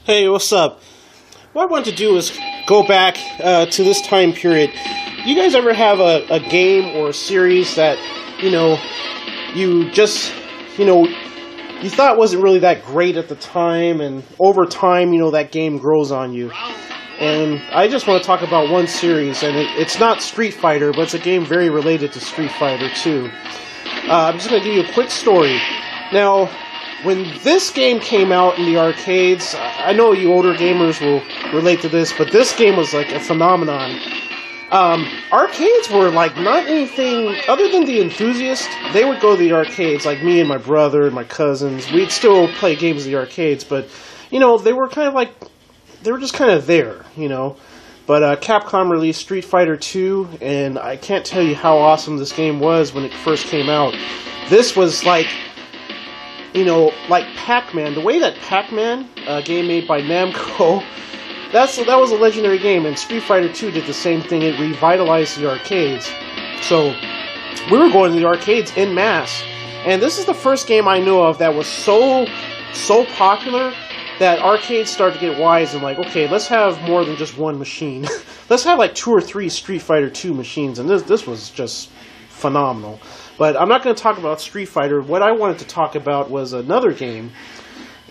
Hey, what's up? What I want to do is go back to this time period. You guys ever have a game or a series that, you just, you thought wasn't really that great at the time, and over time, that game grows on you? And I just want to talk about one series, and it's not Street Fighter, but it's a game very related to Street Fighter 2. I'm just going to give you a quick story. Now, when this game came out in the arcades, I know you older gamers will relate to this, but this game was like a phenomenon. Arcades were like not anything other than the enthusiast. They would go to the arcades, like me and my brother and my cousins. We'd still play games in the arcades, but they were kind of like they were just kind of there, But Capcom released Street Fighter 2, and I can't tell you how awesome this game was when it first came out. This was like, like Pac-Man. The way that Pac-Man, a game made by Namco, that was a legendary game, and Street Fighter 2 did the same thing. It revitalized the arcades. So we were going to the arcades en masse, and this is the first game I know of that was so popular that arcades started to get wise and like, okay, let's have more than just one machine. Let's have like 2 or 3 Street Fighter 2 machines, and this was just phenomenal. But I'm not going to talk about Street Fighter. What I wanted to talk about was another game,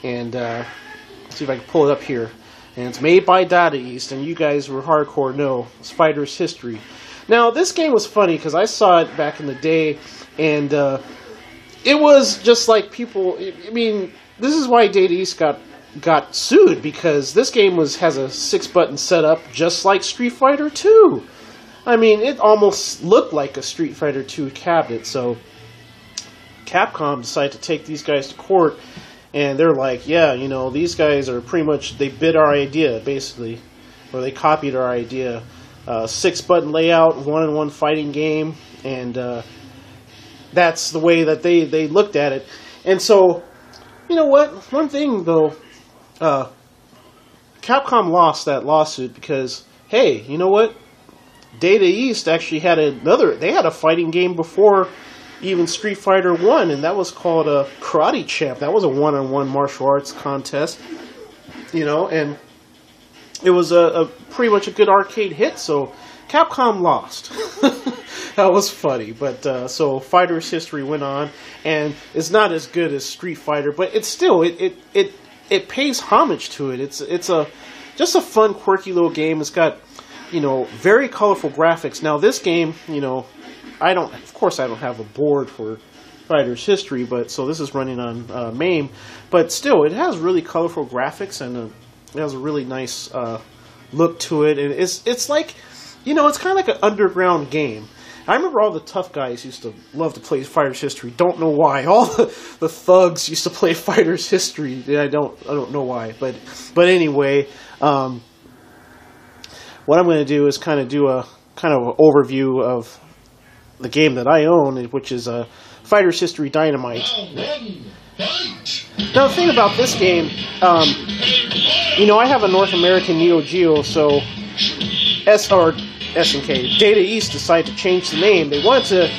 and let's see if I can pull it up here. And it's made by Data East, and you guys who are hardcore know it's Fighter's History. Now, this game was funny because I saw it back in the day, and it was just like people. I mean, this is why Data East got sued, because this game has a 6-button setup just like Street Fighter 2. I mean, it almost looked like a Street Fighter 2 cabinet. So Capcom decided to take these guys to court, and they're like, yeah, these guys are pretty much, they bid our idea, basically, or they copied our idea. 6-button layout, 1-on-1 fighting game, and that's the way that they looked at it. And so, you know what? One thing, though, Capcom lost that lawsuit because, hey, you know what? Data East actually had they had a fighting game before even Street Fighter 1, and that was called a Karate Champ. That was a 1-on-1 martial arts contest, and it was a pretty much a good arcade hit, so Capcom lost. That was funny, but so Fighter's History went on, and it's not as good as Street Fighter, but it's still, it pays homage to it. It's just a fun, quirky little game. It's got, very colorful graphics. Now this game, of course I don't have a board for Fighter's History, but so this is running on MAME, but still it has really colorful graphics, and it has a really nice look to it, and it's like, it's kind of like an underground game. I remember all the tough guys used to love to play Fighter's History. Don't know why. All the thugs used to play Fighter's History. I don't know why, but anyway, what I'm going to do is kind of do a kind of overview of the game that I own, which is Fighter's History Dynamite. Now the thing about this game, I have a North American Neo Geo, so SNK, Data East decided to change the name. They wanted to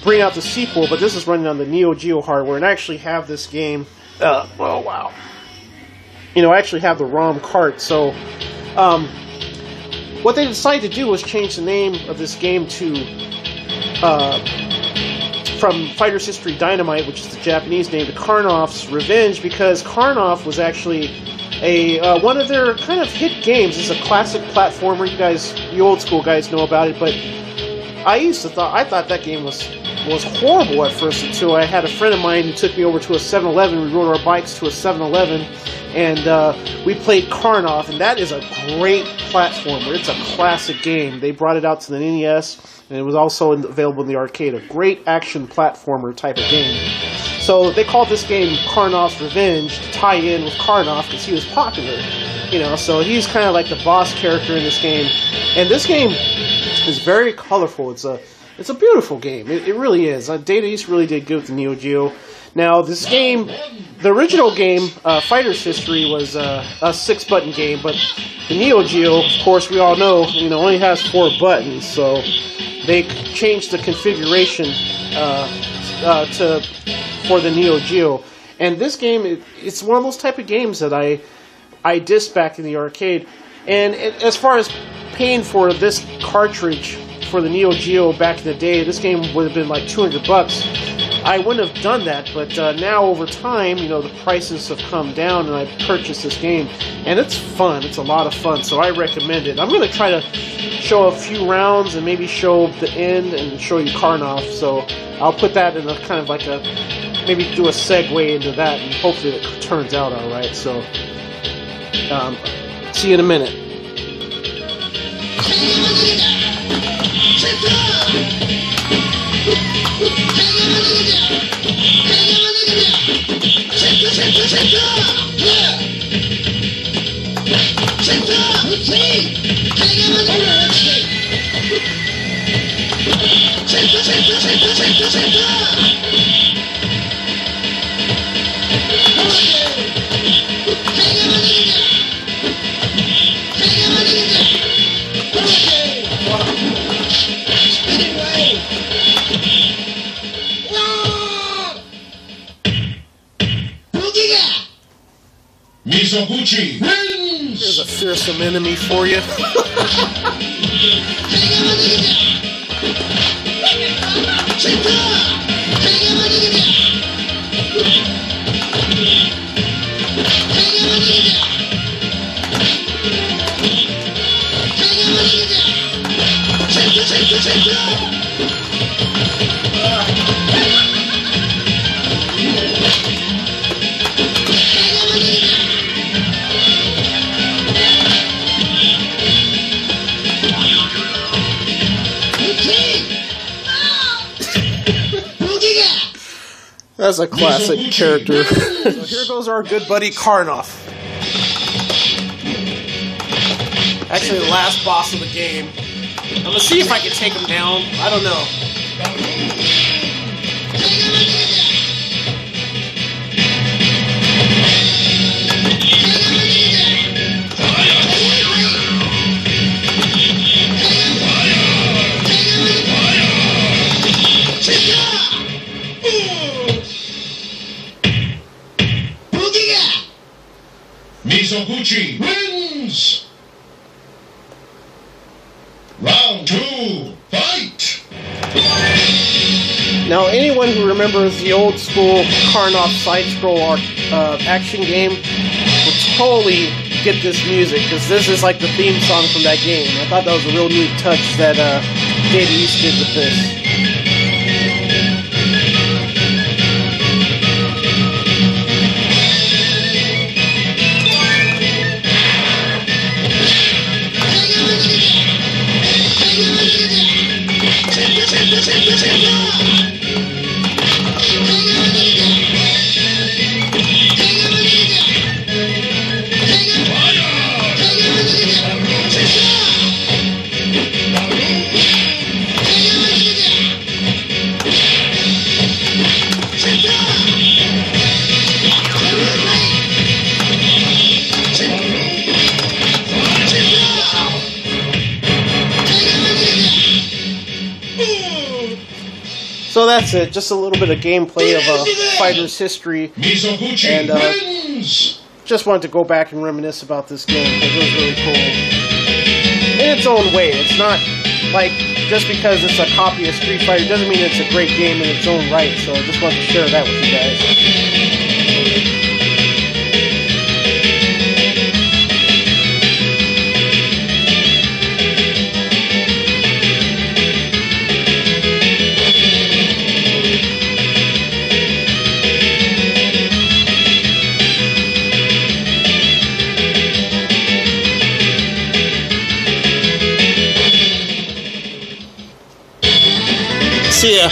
bring out the sequel, but this is running on the Neo Geo hardware, and I actually have this game. Oh, wow. I actually have the ROM cart, so what they decided to do was change the name of this game to from Fighter's History Dynamite, which is the Japanese name, to Karnovs Revenge, because Karnov was actually one of their kind of hit games. It's a classic platformer. You old school guys know about it, but I thought that game was horrible at first, until I had a friend of mine who took me over to a 7-Eleven. We rode our bikes to a 7-Eleven, and we played Karnov, and that is a great platformer. It's a classic game. They brought it out to the NES, and it was also available in the arcade. A great action platformer type of game. So they called this game Karnov's Revenge to tie in with Karnov because he was popular, so he's kind of like the boss character in this game. And this game is very colorful. It's a beautiful game. It really is. Data East really did good with the Neo Geo. Now this game, the original game, Fighter's History, was a 6-button game, but the Neo Geo, of course, we all know, only has 4 buttons. So they changed the configuration for the Neo Geo. And this game, it's one of those type of games that I dissed back in the arcade. And as far as paying for this cartridge for the Neo Geo back in the day, this game would have been like $200. I wouldn't have done that, but now over time, you know, the prices have come down, and I purchased this game, and it's fun. It's a lot of fun, so I recommend it. I'm going to try to show a few rounds and maybe show the end and show you Karnovs, so I'll put that in a kind of like a, maybe do a segue into that, and hopefully it turns out all right. So, see you in a minute. Mizoguchi wins! There's a fearsome enemy for you. That's a classic character. So here goes our good buddy Karnov. Actually, the last boss of the game. I'm gonna see if I can take him down. I don't know. Mizoguchi wins! Round 2, fight! Now, anyone who remembers the old school Karnov side-scroll action game will totally get this music, because this is like the theme song from that game. I thought that was a real neat touch that Data East did with this. So that's it, just a little bit of gameplay of a fighter's history, and just wanted to go back and reminisce about this game, because it was really cool. In its own way, it's not like, just because it's a copy of Street Fighter doesn't mean it's a great game in its own right, so I just wanted to share that with you guys. See ya.